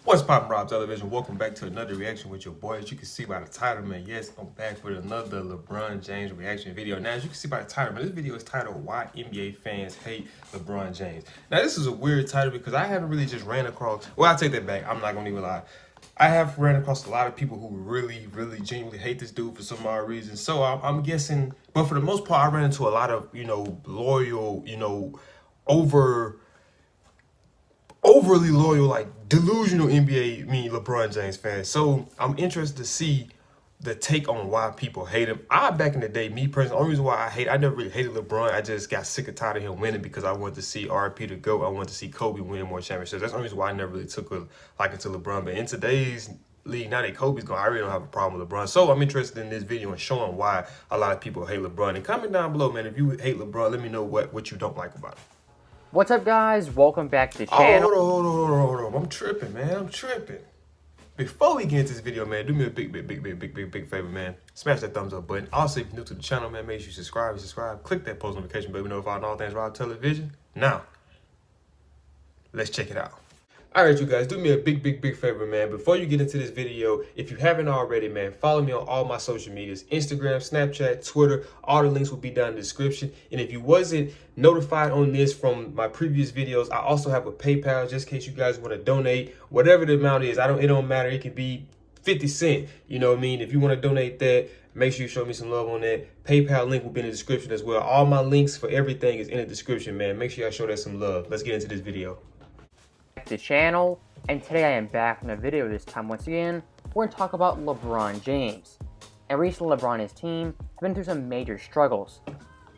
What's poppin', Rob Television? Welcome back to another reaction with your boy. As you can see by the title, man, yes, I'm back with another LeBron James reaction video. Now, as you can see by the title, man, this video is titled Why NBA Fans Hate LeBron James. Now, this is a weird title because I haven't really just ran across, well, I'll take that back. I'm not gonna even lie. I have ran across a lot of people who really genuinely hate this dude for some odd reason. So I'm guessing, but for the most part, I ran into a lot of, loyal, overly loyal, like delusional LeBron James fans. So I'm interested to see the take on why people hate him. Back in the day, me personally, the only reason why I never really hated LeBron. I just got sick and tired of him winning because I wanted to see RP to go. I wanted to see Kobe win more championships. That's the only reason why I never really took a liking to LeBron. But in today's league, now that Kobe's gone, I really don't have a problem with LeBron. So I'm interested in this video and showing why a lot of people hate LeBron. And comment down below, man, if you hate LeBron, let me know what you don't like about him. What's up, guys? Welcome back to the channel. Hold on. I'm tripping, man. I'm tripping. Before we get into this video, man, do me a big favor, man. Smash that thumbs up button. Also, if you're new to the channel, man, make sure you subscribe. Click that post notification bell to be notified on all things Rob Television. Now, let's check it out. All right, you guys, do me a big favor, man. Before you get into this video, if you haven't already, man, follow me on all my social medias, Instagram, Snapchat, Twitter. All the links will be down in the description. And if you wasn't notified on this from my previous videos, I also have a PayPal just in case you guys want to donate. Whatever the amount is, it don't matter. It could be 50 cents. You know what I mean? If you want to donate that, make sure you show me some love on that. PayPal link will be in the description as well. All my links for everything is in the description, man. Make sure y'all show that some love. Let's get into this video. The channel, and today I am back in a video. This time once again we're going to talk about LeBron James. And recently LeBron and his team have been through some major struggles.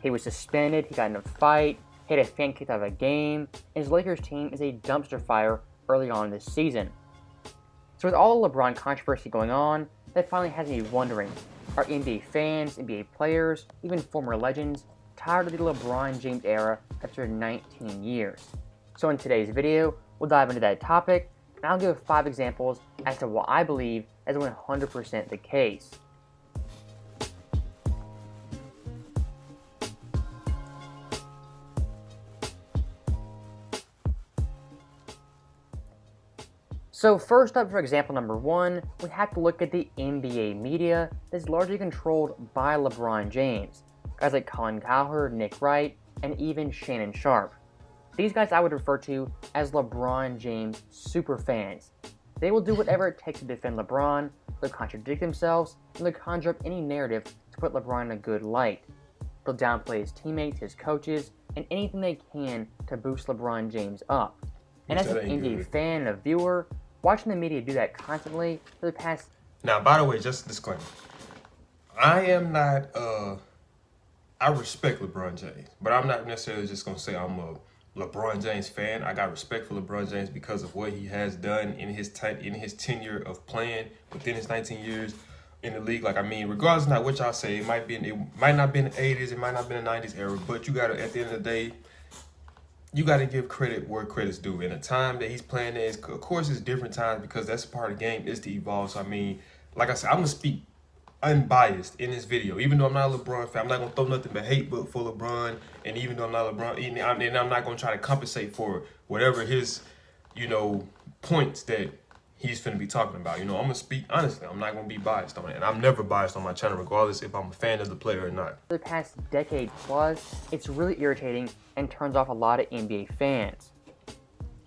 He was suspended, he got in a fight, he had a fan kicked out of a game, and his Lakers team is a dumpster fire early on this season. So with all the LeBron controversy going on, that finally has me wondering, are NBA fans, NBA players, even former legends tired of the LeBron James era after 19 years? So in today's video, we'll dive into that topic, and I'll give 5 examples as to what I believe is 100% the case. So first up, for example number 1, we have to look at the NBA media that's largely controlled by LeBron James. Guys like Colin Cowherd, Nick Wright, and even Shannon Sharpe. These guys I would refer to as LeBron James superfans. They will do whatever it takes to defend LeBron, they'll contradict themselves, and they'll conjure up any narrative to put LeBron in a good light. They'll downplay his teammates, his coaches, and anything they can to boost LeBron James up. And as an NBA fan and a viewer, watching the media do that constantly for the past... Now, by the way, just a disclaimer. I am not, I respect LeBron James, but I'm not necessarily just going to say I'm a LeBron James fan. I got respect for LeBron James because of what he has done in his tenure of playing within his 19 years in the league. Like, I mean, regardless of not what y'all say, it might not be in the 80s, it might not be in the 90s era, but you gotta, at the end of the day, you gotta give credit where credit's due. In the time that he's playing is, of course, it's different times because that's part of the game is to evolve. So I mean, like I said, I'm gonna speak unbiased in this video. Even though I'm not a LeBron fan, I'm not gonna throw nothing but hate for LeBron. And even though I'm not LeBron, and I'm not gonna try to compensate for whatever his, points that he's finna be talking about. I'm gonna speak honestly. I'm not gonna be biased on it, and I'm never biased on my channel, regardless if I'm a fan of the player or not. For the past decade plus, it's really irritating and turns off a lot of NBA fans.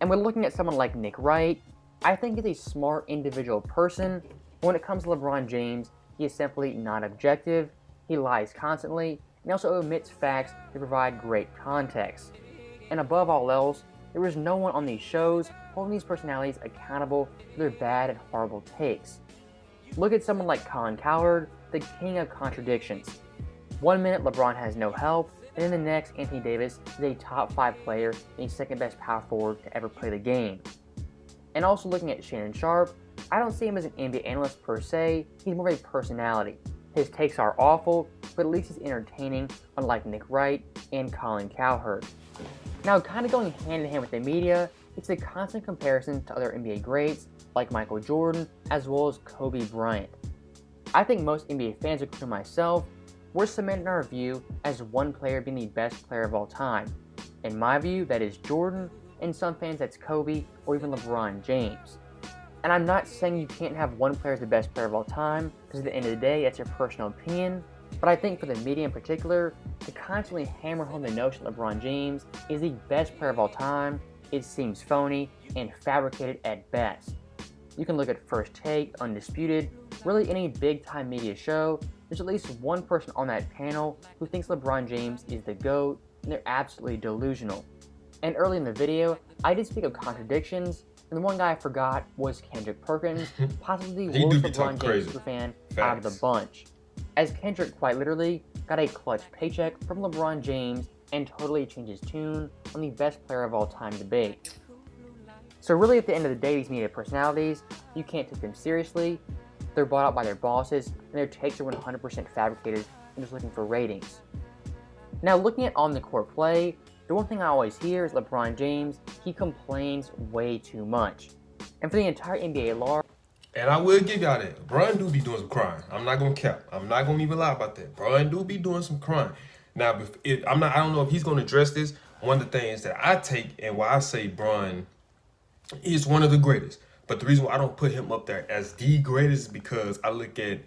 And when looking at someone like Nick Wright, I think he's a smart individual person. When it comes to LeBron James, he is simply not objective, he lies constantly, and also omits facts to provide great context. And above all else, there is no one on these shows holding these personalities accountable for their bad and horrible takes. Look at someone like Colin Cowherd, the king of contradictions. One minute LeBron has no help, and then the next Anthony Davis is a top 5 player and the second best power forward to ever play the game. And also looking at Shannon Sharpe, I don't see him as an NBA analyst per se, he's more of a personality. His takes are awful, but at least he's entertaining, unlike Nick Wright and Colin Cowherd. Now, kind of going hand in hand with the media, it's a constant comparison to other NBA greats like Michael Jordan as well as Kobe Bryant. I think most NBA fans, including myself, we're cementing our view as one player being the best player of all time. In my view, that is Jordan, and some fans that's Kobe or even LeBron James. And I'm not saying you can't have one player as the best player of all time, because at the end of the day, that's your personal opinion. But I think for the media in particular, to constantly hammer home the notion that LeBron James is the best player of all time, it seems phony and fabricated at best. You can look at First Take, Undisputed, really any big-time media show, there's at least one person on that panel who thinks LeBron James is the GOAT, and they're absolutely delusional. And early in the video, I did speak of contradictions, and the one guy I forgot was Kendrick Perkins, possibly the worst LeBron James superfan out of the bunch. As Kendrick quite literally got a clutch paycheck from LeBron James and totally changed his tune on the best player of all time debate. So really at the end of the day, these media personalities, you can't take them seriously. They're bought out by their bosses, and their takes are 100% fabricated and just looking for ratings. Now looking at on-the-court play, the one thing I always hear is LeBron James, he complains way too much. And for the entire NBA at large, and I will give y'all that. Bron do be doing some crying. I'm not gonna cap. I'm not gonna even lie about that. Bron do be doing some crying. Now, I don't know if he's gonna address this. One of the things that I take and why I say Bron is one of the greatest. But the reason why I don't put him up there as the greatest is because I look at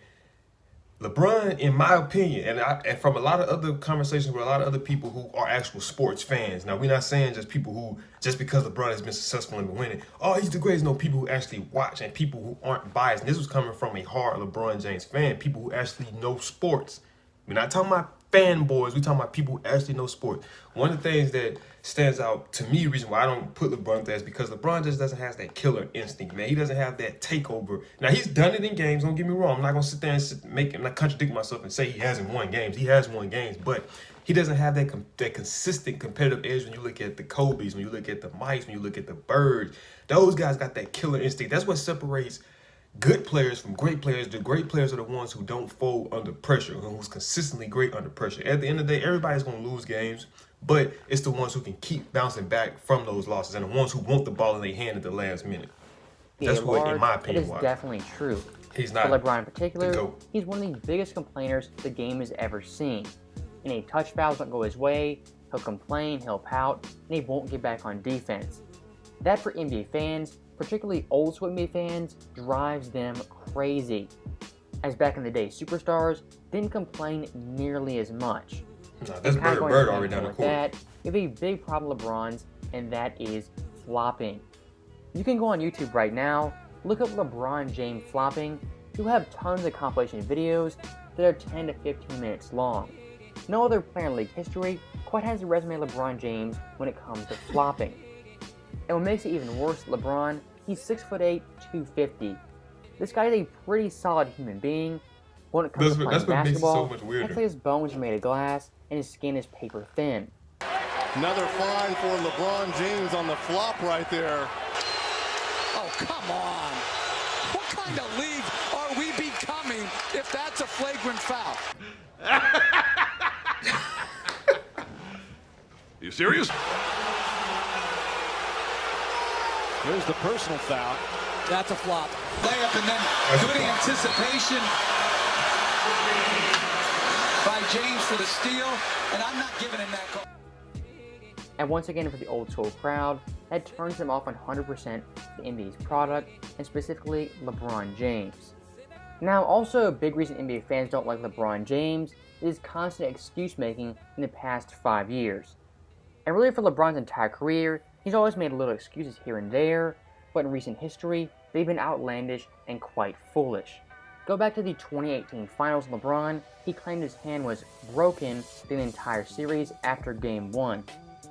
LeBron, in my opinion, and from a lot of other conversations with a lot of other people who are actual sports fans. Now, we're not saying just people who, just because LeBron has been successful and winning, oh, he's the greatest. No, people who actually watch and people who aren't biased. And this was coming from a hard LeBron James fan, people who actually know sports. We're not talking about fanboys. We're talking about people who actually know sports. One of the things that stands out to me, the reason why I don't put LeBron there is because LeBron just doesn't have that killer instinct, man. He doesn't have that takeover. Now, he's done it in games. Don't get me wrong. I'm not going to sit there and not contradict myself and say he hasn't won games. He has won games, but he doesn't have that consistent competitive edge when you look at the Kobe's, when you look at the Mikes, when you look at the Birds. Those guys got that killer instinct. That's what separates good players from great players. The great players are the ones who don't fold under pressure, who's consistently great under pressure. At the end of the day, everybody's going to lose games, but it's the ones who can keep bouncing back from those losses and the ones who want the ball in their hand at the last minute. That's what, in my opinion, it is definitely true. He's not. For LeBron in particular, he's one of the biggest complainers the game has ever seen. Any touch fouls don't go his way, he'll complain, he'll pout, and he won't get back on defense. That for NBA fans, particularly old school NBA fans, drives them crazy. As back in the day, superstars didn't complain nearly as much. No, that's Bird already down the court. That, you have a big problem with LeBron's, and that is flopping. You can go on YouTube right now, look up LeBron James flopping. You'll have tons of compilation videos that are 10 to 15 minutes long. No other player in league history quite has the resume of LeBron James when it comes to flopping. And what makes it even worse, LeBron, he's 6'8", 250. This guy is a pretty solid human being. When it comes to playing basketball, makes it so much weirder. I'd say his bones are made of glass and his skin is paper thin. Another fine for LeBron James on the flop right there. Oh, come on. What kind of league are we becoming if that's a flagrant foul? You serious? Here's the personal foul. That's a flop. Layup and then good anticipation by James for the steal, and I'm not giving him that call. And once again, for the old school crowd, that turns them off 100% the NBA's product, and specifically LeBron James. Now, also a big reason NBA fans don't like LeBron James is constant excuse making in the past 5 years. And really for LeBron's entire career, he's always made little excuses here and there, but in recent history, they've been outlandish and quite foolish. Go back to the 2018 finals, LeBron, he claimed his hand was broken the entire series after Game 1.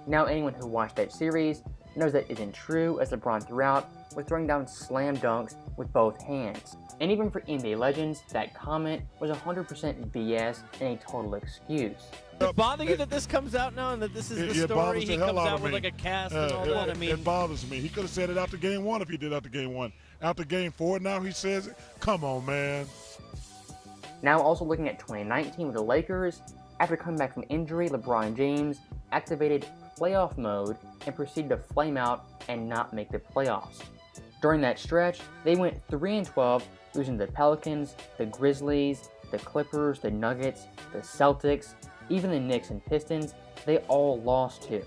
Now anyone who watched that series knows that isn't true, as LeBron throughout was throwing down slam dunks with both hands. And even for NBA legends, that comment was 100% BS and a total excuse. Does it bother you that this comes out now and that this is the story? He comes out with like a cast and all that. I mean, it bothers me. He could have said it after Game 1 if he did after Game 1. After Game 4, now he says it. Come on, man. Now also looking at 2019 with the Lakers, after coming back from injury, LeBron James activated playoff mode and proceeded to flame out and not make the playoffs. During that stretch, they went 3-12, losing to the Pelicans, the Grizzlies, the Clippers, the Nuggets, the Celtics, even the Knicks and Pistons. They all lost to.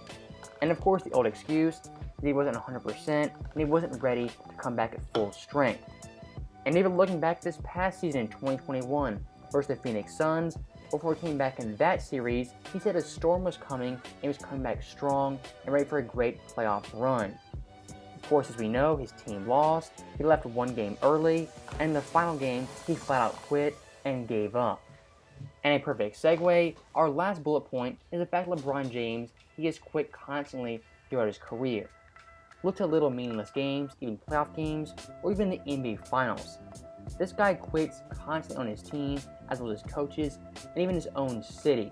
And of course the old excuse, that he wasn't 100% and he wasn't ready to come back at full strength. And even looking back this past season in 2021 versus the Phoenix Suns, before he came back in that series, he said a storm was coming and he was coming back strong and ready for a great playoff run. Of course, as we know, his team lost, he left one game early, and in the final game, he flat out quit and gave up. And a perfect segue, our last bullet point is the fact that LeBron James, he has quit constantly throughout his career. Look to little meaningless games, even playoff games, or even the NBA Finals. This guy quits constantly on his team, as well as coaches, and even his own city.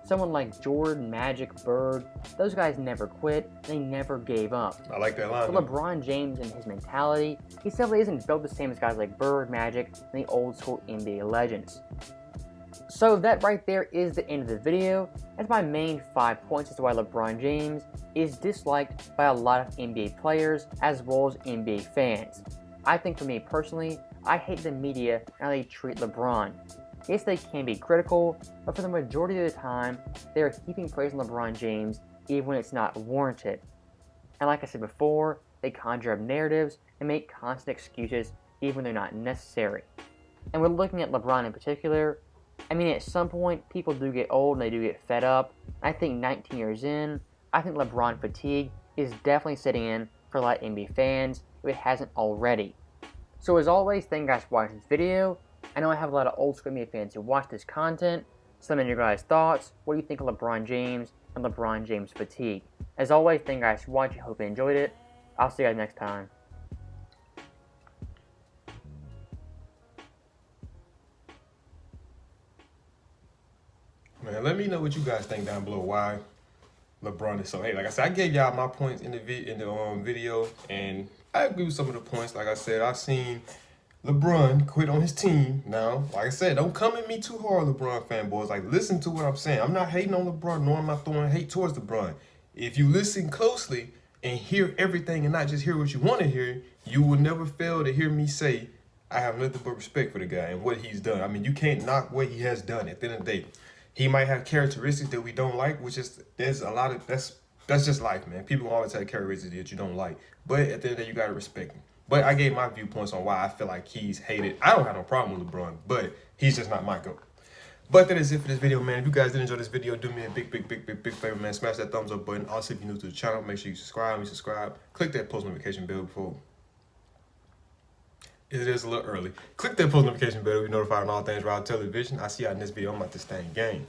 Someone like Jordan, Magic, Bird, those guys never quit, they never gave up. I like that line. But LeBron James and his mentality, he simply isn't built the same as guys like Bird, Magic, and the old school NBA legends. So that right there is the end of the video. That's my main 5 points as to why LeBron James is disliked by a lot of NBA players as well as NBA fans. I think for me personally, I hate the media and how they treat LeBron. Yes, they can be critical, but for the majority of the time, they are heaping praise on LeBron James even when it's not warranted. And like I said before, they conjure up narratives and make constant excuses even when they're not necessary. And we're looking at LeBron in particular. I mean, at some point, people do get old and they do get fed up. I think 19 years in, I think LeBron fatigue is definitely setting in for a lot of NBA fans if it hasn't already. So as always, thank you guys for watching this video. I know I have a lot of old school NBA fans who watch this content. So let me know your guys' thoughts. What do you think of LeBron James and LeBron James fatigue? As always, thank you guys for watching. Hope you enjoyed it. I'll see you guys next time. Man, let me know what you guys think down below. Why LeBron is so hate. Like I said, I gave y'all my points in the video, and I agree with some of the points. Like I said, I've seen LeBron quit on his team. Now, like I said, don't come at me too hard, LeBron fanboys. Like, listen to what I'm saying. I'm not hating on LeBron, nor am I throwing hate towards LeBron. If you listen closely and hear everything and not just hear what you want to hear, you will never fail to hear me say I have nothing but respect for the guy and what he's done. I mean, you can't knock what he has done. At the end of the day, he might have characteristics that we don't like, which is there's a lot of that's just life, man. People always have characteristics that you don't like, but at the end of the day, you gotta respect him. But I gave my viewpoints on why I feel like he's hated. I don't have no problem with LeBron, but he's just not my goat. But that is it for this video, man. If you guys did enjoy this video, do me a big favor, man. Smash that thumbs up button. Also, if you're new to the channel, make sure you subscribe. Click that post notification bell before. It is a little early. Click that post notification bell to be notified on all things Rob Television. I'll see y'all in this video. I'm about to stay in game.